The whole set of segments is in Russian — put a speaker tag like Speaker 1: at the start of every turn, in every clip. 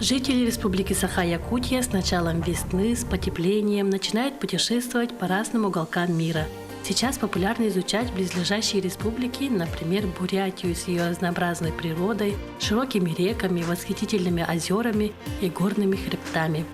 Speaker 1: Жители Республики Саха-Якутия с началом весны, с потеплением начинают путешествовать по разным уголкам мира. Сейчас популярно изучать близлежащие республики, например, Бурятию с ее разнообразной природой, широкими реками, восхитительными озерами и горными хребтами.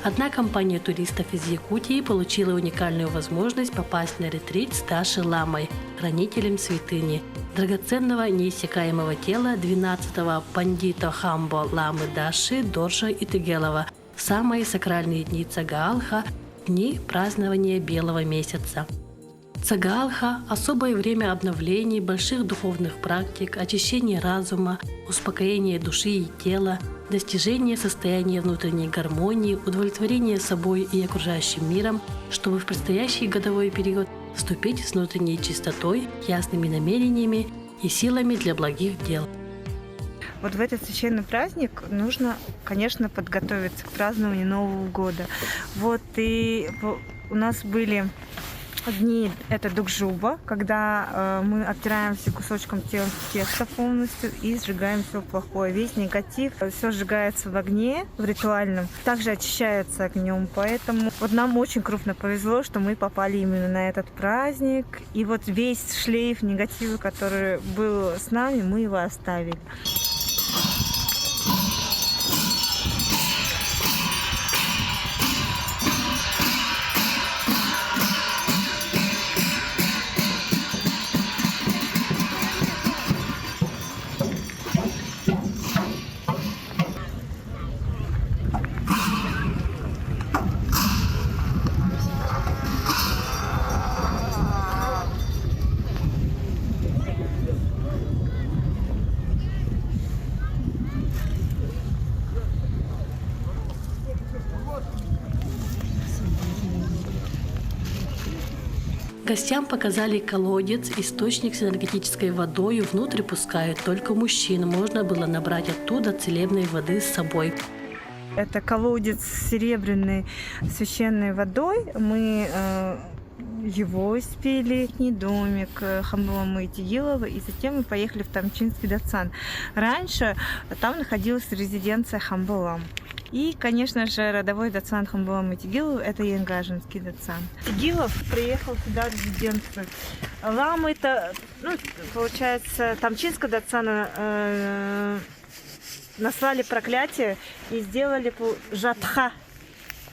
Speaker 1: Одна компания туристов из Якутии получила уникальную возможность попасть на ретрит с Даши Ламой, хранителем святыни, драгоценного неиссякаемого тела 12-го пандита Хамбо Ламы Даши Доржа Итыгелова в самые сакральные дни Цагаалха, дни празднования Белого месяца. Цагаалха – особое время обновлений, больших духовных практик, очищения разума, успокоения души и тела, достижения состояния внутренней гармонии, удовлетворения собой и окружающим миром, чтобы в предстоящий годовой период вступить с внутренней чистотой, ясными намерениями и силами для благих дел.
Speaker 2: Вот в этот священный праздник нужно, конечно, подготовиться к празднованию Нового года. Вот и у нас были дни, это Дукжуба, когда мы оттираем все кусочком теста полностью и сжигаем все плохое. Весь негатив, все сжигается в огне, в ритуальном, также очищается огнем. Поэтому вот нам очень крупно повезло, что мы попали именно на этот праздник. И вот весь шлейф негатива, который был с нами, мы его оставили.
Speaker 1: Гостям показали колодец, источник с энергетической водой, внутрь пускают только мужчин. Можно было набрать оттуда целебной воды с собой.
Speaker 2: Это колодец с серебряной священной водой. Мы его испили, домик Хамбаламы Итыгелова, и затем мы поехали в Тамчинский Дацан. Раньше там находилась резиденция Хамбалам. И, конечно же, родовой Дацан Хамбаламы Итыгелова – это Янгажинский Дацан. Итыгелов приехал сюда в резиденцию. Ламы – это, получается, Тамчинского Дацана наслали проклятие и сделали жатха.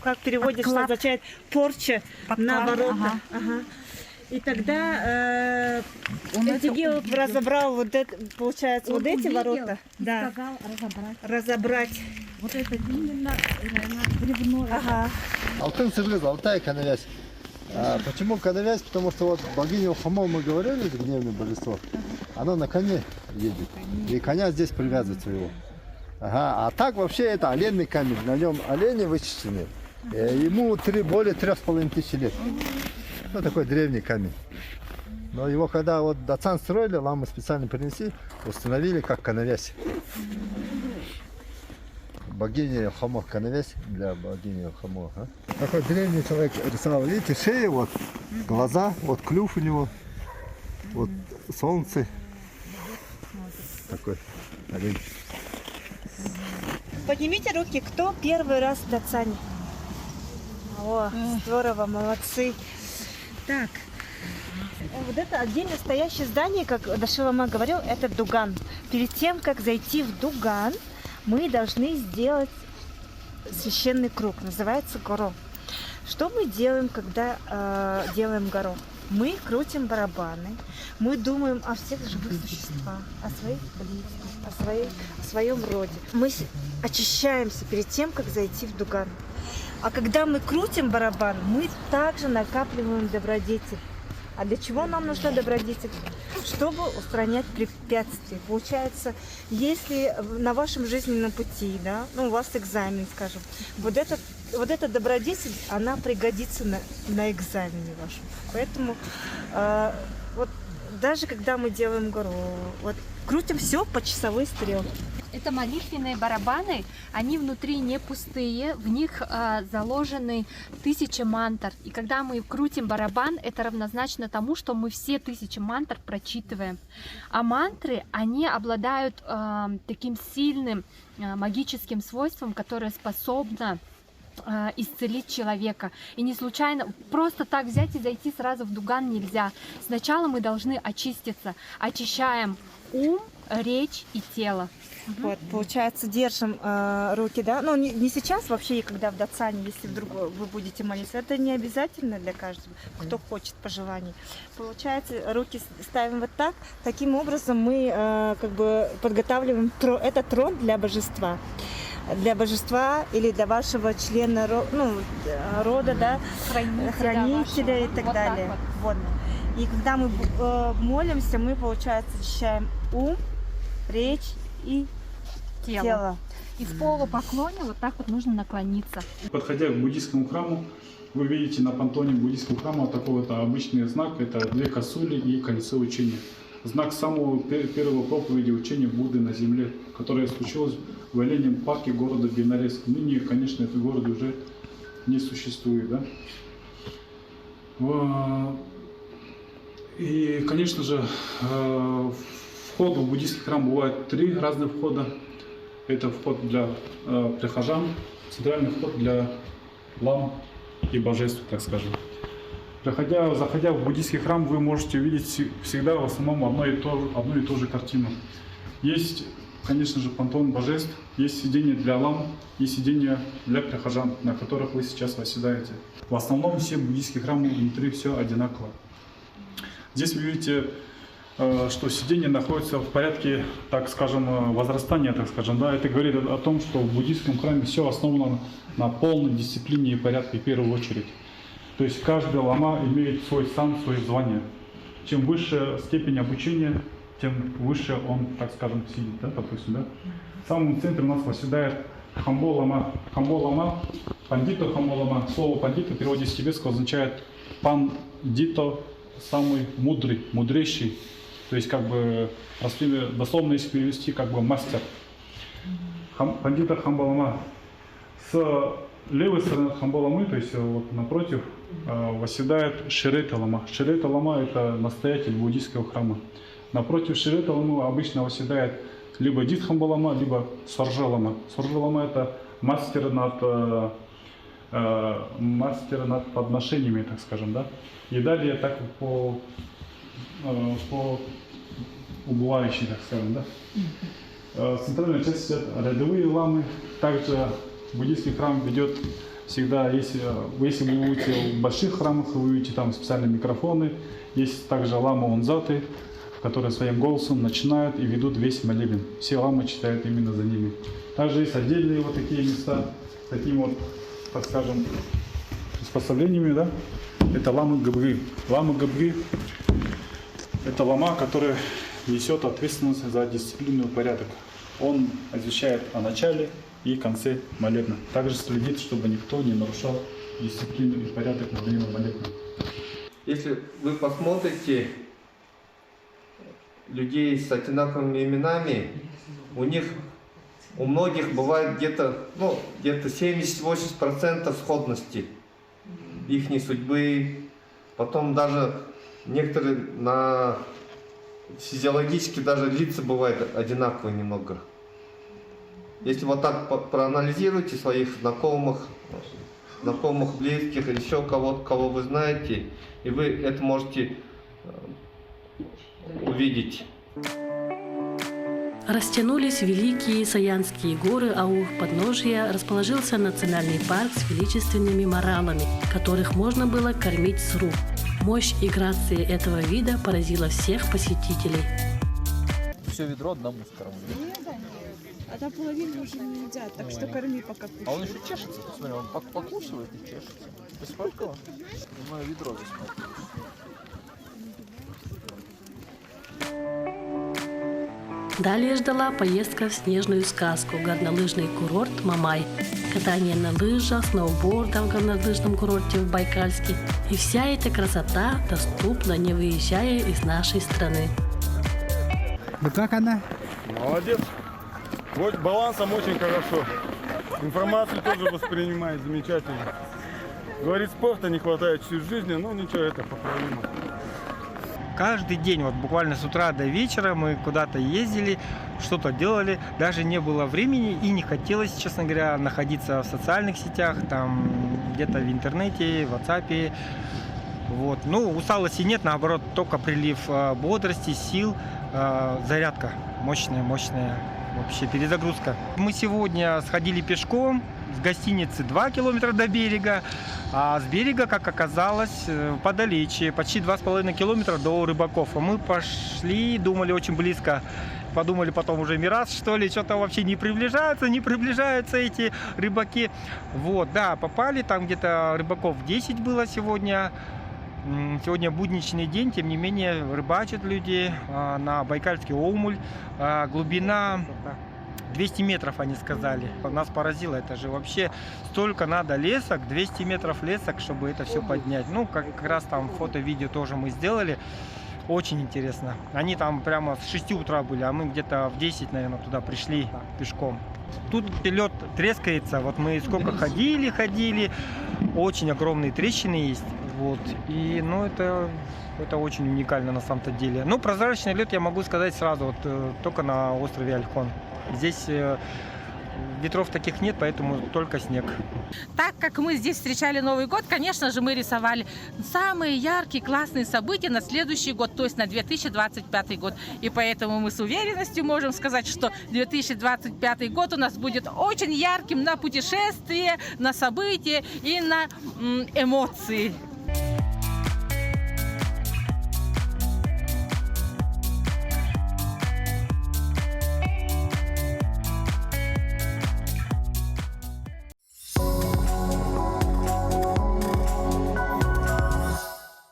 Speaker 2: Как переводится, что означает порча на ворота. Ага. И тогда Итыгелов разобрал вот это, получается, вот эти ворота. Да.
Speaker 3: Сказал
Speaker 2: разобрать.
Speaker 3: Вот это именно бревно.
Speaker 2: Ага.
Speaker 4: Алтын сыгрыз, Алтай Канавязь. Почему Канавязь? Потому что вот богиню Хамо мы говорили, это гневное божество, она на коне едет. И коня здесь привязывает своего. Ага. А так вообще это оленный камень, на нем олени вычищены. Ему более 3500 лет. Ну, такой древний камень. Но его когда вот Дацан строили, ламы специально принесли, установили как Канавязь. Богиня Хамо, Канавязь для богини Хамо. Такой древний человек рисовал. Видите, шея, вот, глаза, вот клюв у него, вот солнце. Такой олень.
Speaker 2: Поднимите руки, кто первый раз в Дацане. О, здорово, молодцы. Так, вот это отдельно стоящее здание, как Даша Лама говорил, это Дуган. Перед тем, как зайти в Дуган, мы должны сделать священный круг, называется горо. Что мы делаем, когда делаем горо? Мы крутим барабаны, мы думаем о всех живых существах, о своих близких, о своем роде. Мы очищаемся перед тем, как зайти в Дуган. А когда мы крутим барабан, мы также накапливаем добродетель. А для чего нам нужна добродетель? Чтобы устранять препятствия. Получается, если на вашем жизненном пути, да, у вас экзамен, скажем, вот эта добродетель, она пригодится на экзамене вашем. Поэтому вот даже когда мы делаем гору, вот крутим все по часовой стрелке.
Speaker 5: Это молитвенные барабаны, они внутри не пустые, в них заложены 1000 мантр. И когда мы крутим барабан, это равнозначно тому, что мы все 1000 мантр прочитываем. А мантры, они обладают таким сильным магическим свойством, которое способно исцелить человека. И не случайно, просто так взять и зайти сразу в дуган нельзя. Сначала мы должны очиститься. Очищаем ум, речь и тело.
Speaker 2: Вот, получается, держим руки, да? Ну, не сейчас вообще, когда в дацане, если вдруг вы будете молиться. Это не обязательно для каждого, кто хочет по желанию. Получается, руки ставим вот так. Таким образом мы как бы подготавливаем это трон для божества. Для божества или для вашего члена рода, да? Хранителя и так
Speaker 5: вот
Speaker 2: далее.
Speaker 5: Так
Speaker 2: вот. И когда мы молимся, мы, получается, очищаем ум, речь и тело.
Speaker 5: И в полупоклоне вот так вот нужно наклониться.
Speaker 6: Подходя к буддийскому храму, вы видите на понтоне буддийского храма такой вот обычный знак, это 2 косули и кольцо учения. Знак самого первого проповеди учения Будды на земле, которое случилось в Оленем парке города Бенареск. Ныне, конечно, этот город уже не существует. Да? И, конечно же, вход в буддийский храм бывает 3 разных входа. Это вход для прихожан, центральный вход для лам и божеств, так скажем. Заходя в буддийский храм, вы можете увидеть всегда в основном одну и ту же картину. Есть, конечно же, пантеон божеств, есть сиденье для лам и сиденье для прихожан, на которых вы сейчас восседаете. В основном все буддийские храмы внутри все одинаково. Здесь вы видите, что сиденье находится в порядке, так скажем, возрастания, так скажем. Да? Это говорит о том, что в буддийском храме все основано на полной дисциплине и порядке в первую очередь. То есть каждый лама имеет свой сан, свое звание. Чем выше степень обучения, тем выше он, так скажем, сидит, да, допустим, да. В самом центре у нас восседает Хамбо лама. Хамбо лама, пандито Хамбо лама. Слово пандито в переводе с тибетского означает пандито, самый мудрый, мудрейший. То есть, как бы, дословно, если перевести, как бы мастер. Пандита Хамбо лама. С левой стороны Хамбо ламы, то есть вот напротив, восседает Ширета лама. Ширета лама – это настоятель буддийского храма. Напротив Ширета ламы обычно восседает либо Дит Хамбо лама, либо Соржа лама. Соржа лама – это мастер над подношениями, так скажем, да. И далее так по убывающей, так скажем, да. В центральной части сидят рядовые ламы. Также буддийский храм ведет всегда, если вы будете в больших храмах, вы увидите там специальные микрофоны. Есть также ламы онзаты, которые своим голосом начинают и ведут весь молебен. Все ламы читают именно за ними. Также есть отдельные вот такие места, с такими вот, так скажем, приспособлениями, да. Это ламы Габги. Ламы Габги – это лама, который несет ответственность за дисциплину и порядок. Он отвечает о начале и конце молебна. Также следит, чтобы никто не нарушал дисциплину и порядок во время молебна.
Speaker 7: Если вы посмотрите людей с одинаковыми именами, у многих бывает где-то 70-80% сходности их судьбы. Потом даже некоторые физиологически даже лица бывают одинаковые немного. Если вот так проанализируете своих знакомых, близких или еще кого вы знаете, и вы это можете увидеть.
Speaker 1: Растянулись великие Саянские горы, а у их подножия расположился национальный парк с величественными моралами, которых можно было кормить с рук. Мощь и грация этого вида поразила всех посетителей.
Speaker 8: Все ведро одному скормлю.
Speaker 3: А до половины уже нельзя, так что корми пока кушаешь.
Speaker 8: А он еще чешется, посмотри, он покусывает и чешется. Посмотрел? Мое ведро засмотрел.
Speaker 1: Далее ждала поездка в снежную сказку, горнолыжный курорт Мамай, катание на лыжах, сноубордах в горнолыжном курорте в Байкальске. И вся эта красота доступна, не выезжая из нашей страны.
Speaker 9: Ну как она?
Speaker 6: Молодец.
Speaker 9: Вот балансом очень хорошо. Информацию тоже воспринимает замечательно. Говорит, спорта не хватает чуть жизни, но ничего, это поправимо.
Speaker 10: Каждый день, вот буквально с утра до вечера мы куда-то ездили, что-то делали, даже не было времени и не хотелось, честно говоря, находиться в социальных сетях, там где-то в интернете, в WhatsApp. Вот. Ну, усталости нет, наоборот, только прилив бодрости, сил, зарядка мощная, вообще перезагрузка. Мы сегодня сходили пешком с гостиницы 2 километра до берега, а с берега, как оказалось, подалече, почти 2,5 километра до рыбаков. А мы пошли, думали очень близко, подумали потом уже мираж, что ли, что-то вообще не приближаются эти рыбаки. Вот, да, попали, там где-то рыбаков 10 было сегодня. Сегодня будничный день, тем не менее рыбачат люди на Байкальский Омуль. Глубина 200 метров, они сказали. Нас поразило, это же вообще столько надо лесок, 200 метров лесок, чтобы это все поднять. Ну, как раз там фото-видео тоже мы сделали. Очень интересно. Они там прямо с 6 утра были, а мы где-то в 10, наверное, туда пришли пешком. Тут лед трескается, вот мы сколько ходили, очень огромные трещины есть. Вот. И, ну, это очень уникально на самом-то деле. Ну, прозрачный лед, я могу сказать сразу, вот только на острове Ольхон. Здесь ветров таких нет, поэтому только снег.
Speaker 11: Так как мы здесь встречали Новый год, конечно же, мы рисовали самые яркие, классные события на следующий год, то есть на 2025 год. И поэтому мы с уверенностью можем сказать, что 2025 год у нас будет очень ярким на путешествия, на события и на эмоции.